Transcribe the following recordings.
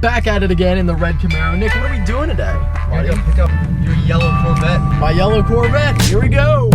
back at it again in the red Camaro. Nick, what are we doing today? Gotta go pick up your yellow Corvette. My yellow Corvette, here we go.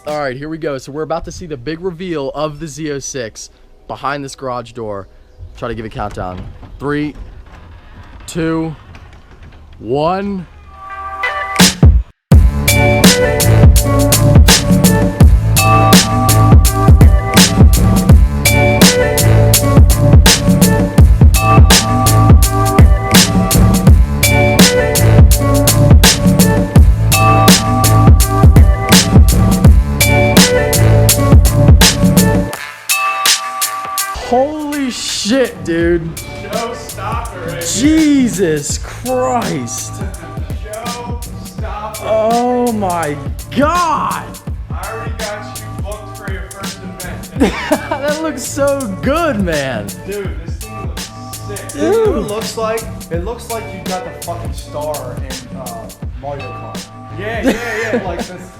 Alright, here we go. So we're about to see the big reveal of the Z06 behind this garage door. Try to give a countdown. 3, 2, 1. Holy shit, dude. Joe, stop already. Jesus Christ. Joe, stop. Oh my God. I already got you booked for your first event. That looks so good, man. Dude, this thing looks sick. Dude, you know what it looks like? It looks like you got the fucking star in Mario Kart. Yeah. Like this.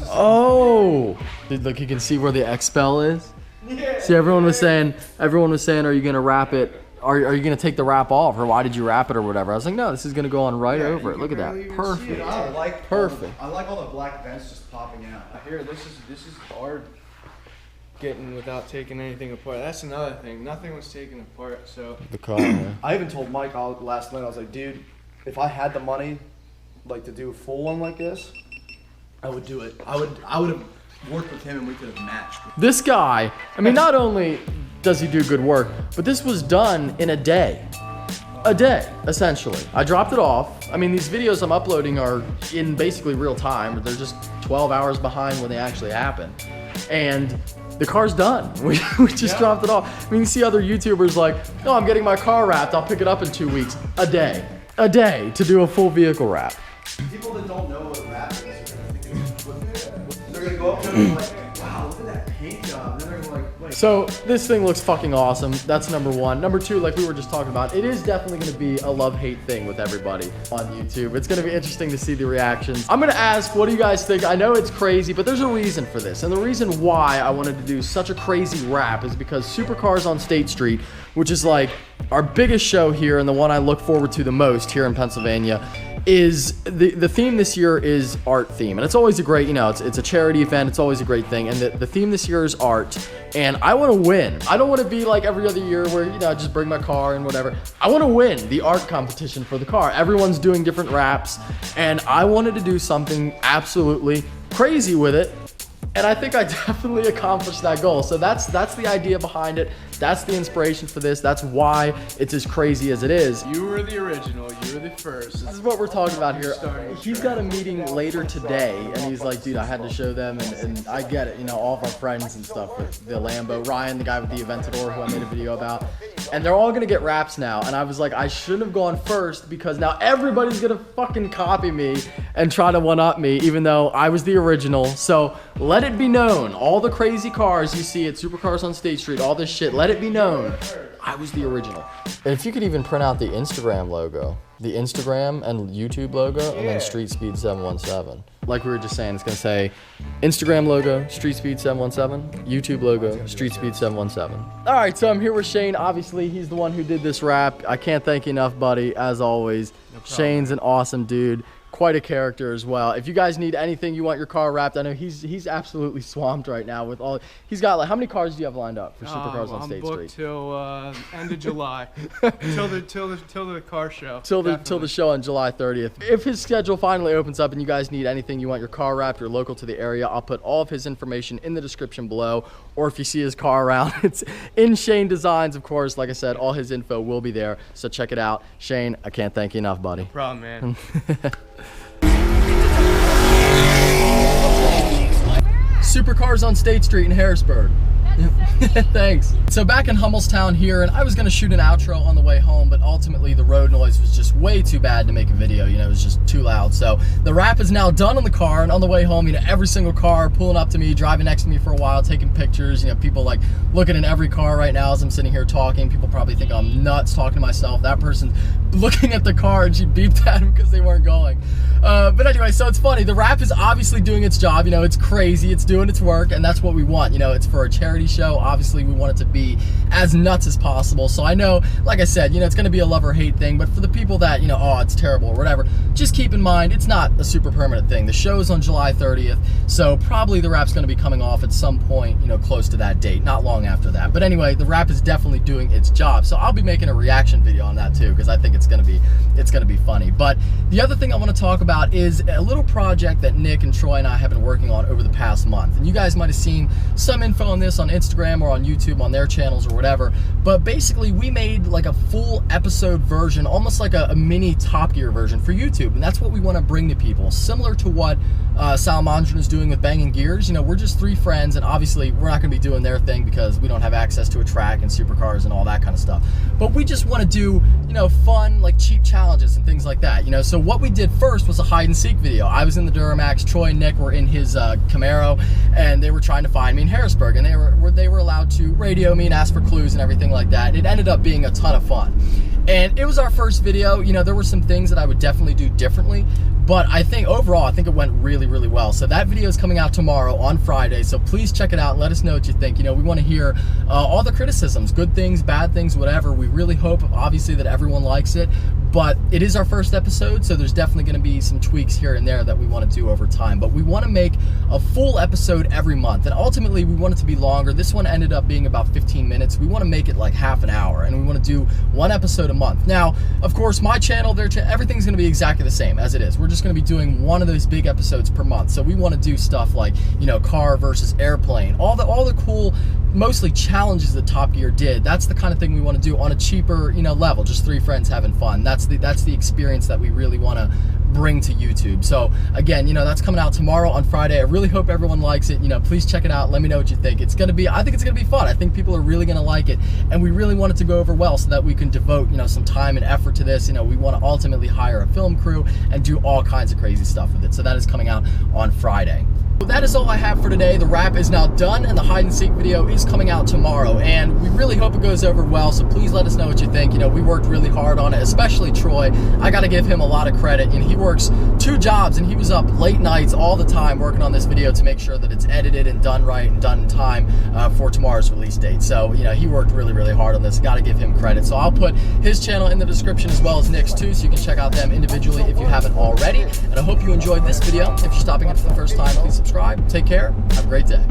Oh. Dude, look, you can see where the X-Bell is. Yeah. See, everyone was saying, are you gonna wrap it? Are you gonna take the wrap off, or why did you wrap it, or whatever? I was like, no, this is gonna go on right over it. Look at that, perfect. I like Perfect. I like all the black vents just popping out. Here, this is hard getting without taking anything apart. That's another thing. Nothing was taken apart, so. The car. Yeah. I even told Mike last night. I was like, dude, if I had the money, like to do a full one like this, I would do it. I would have worked with him and we could have matched. This guy, I mean, not only does he do good work, but this was done in a day. A day, essentially. I dropped it off. I mean, these videos I'm uploading are in basically real time. They're just 12 hours behind when they actually happen. And the car's done. We just dropped it off. I mean, you see other YouTubers like, no, I'm getting my car wrapped. I'll pick it up in 2 weeks. A day to do a full vehicle wrap. People that don't know what a wrap is, they're gonna go up there and be like, wow, look at that paint job. And then they're gonna like, wait. So this thing looks fucking awesome. That's number one. Number two, like we were just talking about, it is definitely going to be a love-hate thing with everybody on YouTube. It's going to be interesting to see the reactions. I'm going to ask, what do you guys think? I know it's crazy, but there's a reason for this. And the reason why I wanted to do such a crazy wrap is because Supercars on State Street, which is like our biggest show here and the one I look forward to the most here in Pennsylvania, is the theme this year is art theme. And it's always a great, it's a charity event. It's always a great thing. And the theme this year is art. And I want to win. I don't want to be like every other year where, I just bring my car and whatever. I want to win the art competition for the car. Everyone's doing different wraps. And I wanted to do something absolutely crazy with it. And I think I definitely accomplished that goal. So that's the idea behind it. That's the inspiration for this. That's why it's as crazy as it is. You were the original. You were the first. This is what we're talking about here. He's got a meeting later today, and he's like, dude, I had to show them, and I get it, all of our friends and stuff with the Lambo. Ryan, the guy with the Aventador, who I made a video about. And they're all gonna get wraps now. And I was like, I shouldn't have gone first because now everybody's gonna fucking copy me and try to one-up me, even though I was the original. So let it be known, all the crazy cars you see at Supercars on State Street, all this shit, let it be known, I was the original. And if you could even print out the Instagram logo, the Instagram and YouTube logo, and then Street Speed 717. Like we were just saying, it's gonna say Instagram logo, Street Speed 717, YouTube logo, Street Speed 717. All right, so I'm here with Shane. Obviously, he's the one who did this wrap. I can't thank you enough, buddy, as always. No problem. Shane's an awesome dude. quite a character as well. If you guys need anything, you want your car wrapped, I know he's absolutely swamped right now with all. He's got like, how many cars do you have lined up for Supercars on State Street? I'm booked till end of July, till the car show. Till the show on July 30th. If his schedule finally opens up and you guys need anything, you want your car wrapped, you're local to the area, I'll put all of his information in the description below. Or if you see his car around, it's in Shane Designs, of course. Like I said, all his info will be there. So check it out. Shane, I can't thank you enough, buddy. No problem, man. Supercars on State Street in Harrisburg. Thanks. So back in Hummelstown here, and I was going to shoot an outro on the way home, but ultimately the road noise was just way too bad to make a video. You know, it was just too loud. So the wrap is now done on the car, and on the way home, you know, every single car pulling up to me, driving next to me for a while, taking pictures. You know, people like looking in every car right now as I'm sitting here talking. People probably think I'm nuts talking to myself. That person's looking at the car and she beeped at him because they weren't going. But anyway, so it's funny. The wrap is obviously doing its job. You know, it's crazy. It's doing its work, and that's what we want. You know, it's for a charity show. Obviously, we want it to be as nuts as possible. So I know, like I said, you know, it's going to be a love or hate thing. But for the people that, you know, oh, it's terrible or whatever, just keep in mind, it's not a super permanent thing. The show's on July 30th, so probably the wrap's going to be coming off at some point, you know, close to that date, not long after that. But anyway, the wrap is definitely doing its job. So I'll be making a reaction video on that too, because I think it's going to be funny. But the other thing I want to talk about is a little project that Nick and Troy and I have been working on over the past month. And you guys might have seen some info on this on Instagram or on YouTube on their channels or whatever. But basically, we made like a full episode version, almost like a mini Top Gear version for YouTube. And that's what we want to bring to people. Similar to what Salamandran is doing with Banging Gears. You know, we're just three friends, and obviously we're not going to be doing their thing because we don't have access to a track and supercars and all that kind of stuff. But we just want to do, you know, fun, like cheap challenges and things like that. You know, so what we did first was a hide and seek video. I was in the Duramax, Troy and Nick were in his Camaro, and they were trying to find me in Harrisburg, and they were allowed to radio me and ask for clues and everything like that. And it ended up being a ton of fun. And it was our first video. You know, there were some things that I would definitely do differently, but I think overall, I think it went really, really well. So that video is coming out tomorrow on Friday. So please check it out and let us know what you think. You know, we want to hear all the criticisms, good things, bad things, whatever. We really hope, obviously, that everyone likes it. But it is our first episode, so there's definitely going to be some tweaks here and there that we want to do over time. But we want to make a full episode every month. And ultimately, we want it to be longer. This one ended up being about 15 minutes. We want to make it like half an hour, and we want to do one episode a month. Now, of course, my channel, their channel, everything's going to be exactly the same as it is. We're just going to be doing one of those big episodes per month. So we want to do stuff like, you know, car versus airplane, all the cool, mostly challenges that Top Gear did. That's the kind of thing we want to do on a cheaper, you know, level. Just three friends having fun. That's the experience that we really want to bring to YouTube. So again, you know, that's coming out tomorrow on Friday. I really hope everyone likes it. You know, please check it out. Let me know what you think. It's going to be, I think it's going to be fun. I think people are really going to like it, and we really want it to go over well so that we can devote, you know, some time and effort to this. You know, we want to ultimately hire a film crew and do all kinds of crazy stuff with it. So that is coming out on Friday. Well, that is all I have for today. The wrap is now done, and the hide and seek video is coming out tomorrow, and we really hope it goes over well. So please let us know what you think. You know, we worked really hard on it, especially Troy. I got to give him a lot of credit. And he works 2 jobs, and he was up late nights all the time working on this video to make sure that it's edited and done right and done in time for tomorrow's release date. So, you know, he worked really, really hard on this. Got to give him credit. So I'll put his channel in the description as well as Nick's too, so you can check out them individually if you haven't already. And I hope you enjoyed this video. If you're stopping in for the first time, please subscribe. Take care. Have a great day.